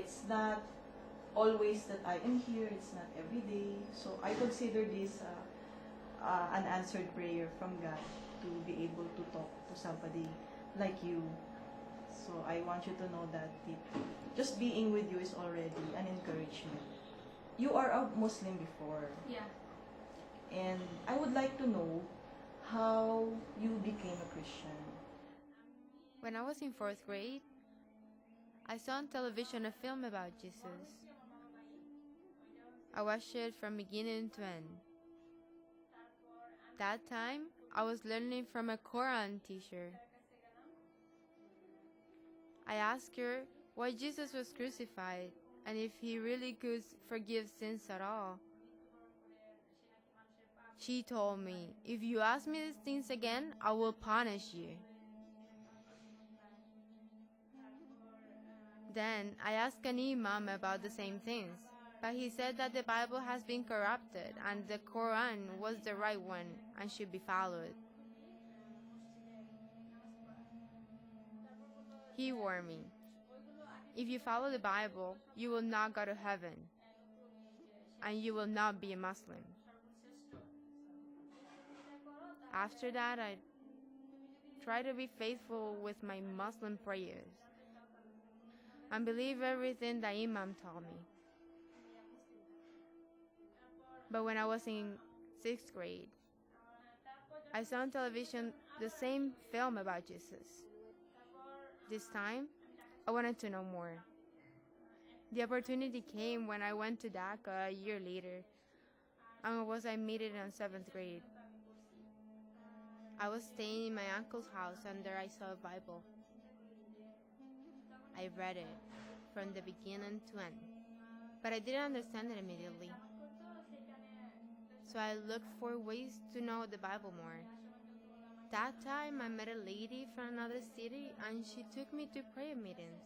it's not always that I am here, it's not every day. So I consider this an answered prayer from God to be able to talk to somebody like you. So I want you to know that just being with you is already an encouragement. You are a Muslim before. Yeah. And I would like to know how you became a Christian. When I was in 4th grade, I saw on television a film about Jesus. I watched it from beginning to end. That time, I was learning from a Quran teacher. I asked her why Jesus was crucified and if he really could forgive sins at all. She told me, if you ask me these things again, I will punish you. Then I asked an imam about the same things, but he said that the Bible has been corrupted and the Quran was the right one and should be followed. He warned me, if you follow the Bible, you will not go to heaven, and you will not be a Muslim. After that, I tried to be faithful with my Muslim prayers and believe everything the Imam told me. But when I was in 6th grade, I saw on television the same film about Jesus. This time, I wanted to know more. The opportunity came when I went to Dhaka a year later, and I made it in 7th grade. I was staying in my uncle's house and there I saw a Bible. I read it from the beginning to end, but I didn't understand it immediately. So I looked for ways to know the Bible more. That time I met a lady from another city and she took me to prayer meetings.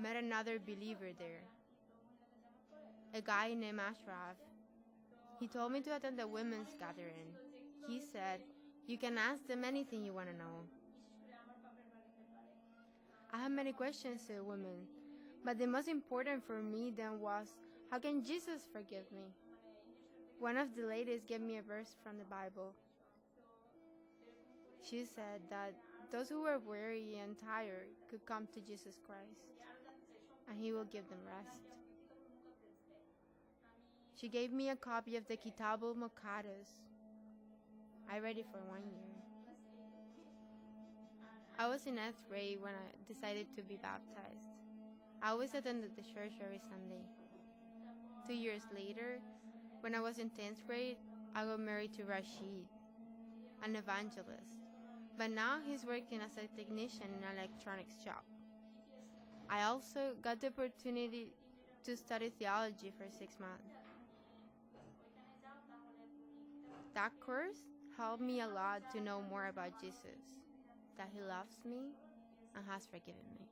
Met another believer there, a guy named Ashraf. He told me to attend the women's gathering. He said, you can ask them anything you want to know. I had many questions to the women, but the most important for me then was, how can Jesus forgive me? One of the ladies gave me a verse from the Bible. She said that those who were weary and tired could come to Jesus Christ, and he will give them rest. She gave me a copy of the Kitab al-Muqaddas. I read it for 1 year. I was in 8th grade when I decided to be baptized. I always attended the church every Sunday. 2 years later, when I was in 10th grade, I got married to Rashid, an evangelist. But now he's working as a technician in an electronics shop. I also got the opportunity to study theology for 6 months. That course helped me a lot to know more about Jesus, that he loves me and has forgiven me.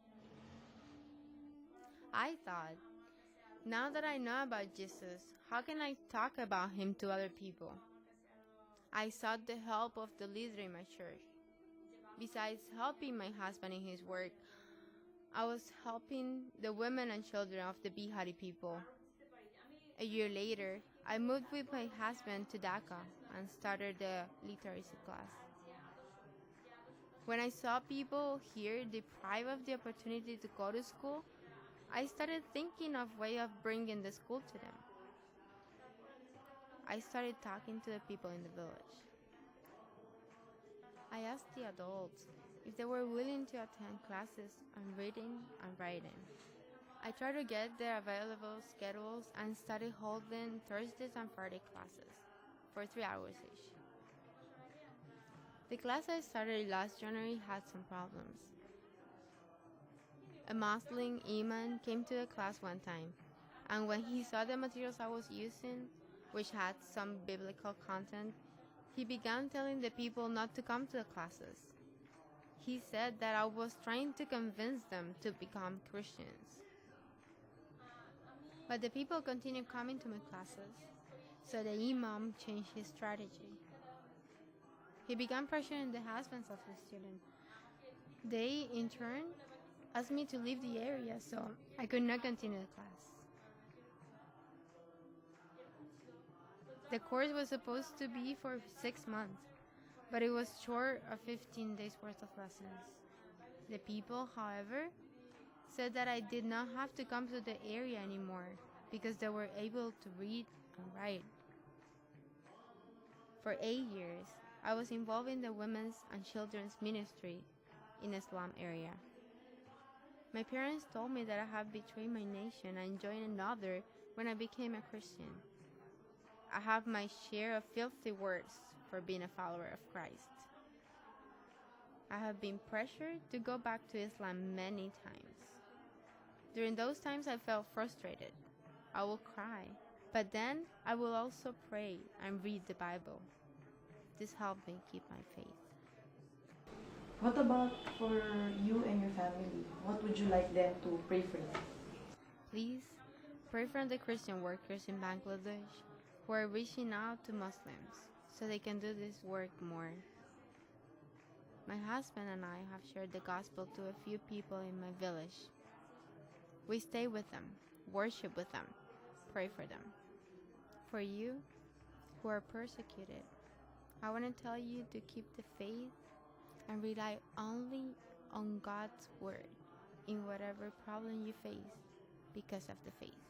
I thought, now that I know about Jesus, how can I talk about him to other people? I sought the help of the leader in my church. Besides helping my husband in his work, I was helping the women and children of the Bihari people. A year later, I moved with my husband to Dhaka and started the literacy class. When I saw people here deprived of the opportunity to go to school, I started thinking of a way of bringing the school to them. I started talking to the people in the village. I asked the adults if they were willing to attend classes on reading and writing. I tried to get their available schedules and started holding Thursdays and Friday classes for 3 hours each. The class I started last January had some problems. A Muslim imam came to the class one time, and when he saw the materials I was using, which had some biblical content, he began telling the people not to come to the classes. He said that I was trying to convince them to become Christians. But the people continued coming to my classes, so the imam changed his strategy. He began pressuring the husbands of the students. They, in turn, asked me to leave the area, so I could not continue the class. The course was supposed to be for 6 months, but it was short of 15 days worth of lessons. The people, however, said that I did not have to come to the area anymore because they were able to read and write. For 8 years, I was involved in the women's and children's ministry in the slum area. My parents told me that I had betrayed my nation and joined another when I became a Christian. I have my share of filthy words for being a follower of Christ. I have been pressured to go back to Islam many times. During those times, I felt frustrated. I will cry, but then I will also pray and read the Bible. This helped me keep my faith. What about for you and your family? What would you like them to pray for you? Please pray for the Christian workers in Bangladesh who are reaching out to Muslims so they can do this work more. My husband and I have shared the gospel to a few people in my village. We stay with them, worship with them, pray for them. For you who are persecuted, I want to tell you to keep the faith and rely only on God's word in whatever problem you face because of the faith.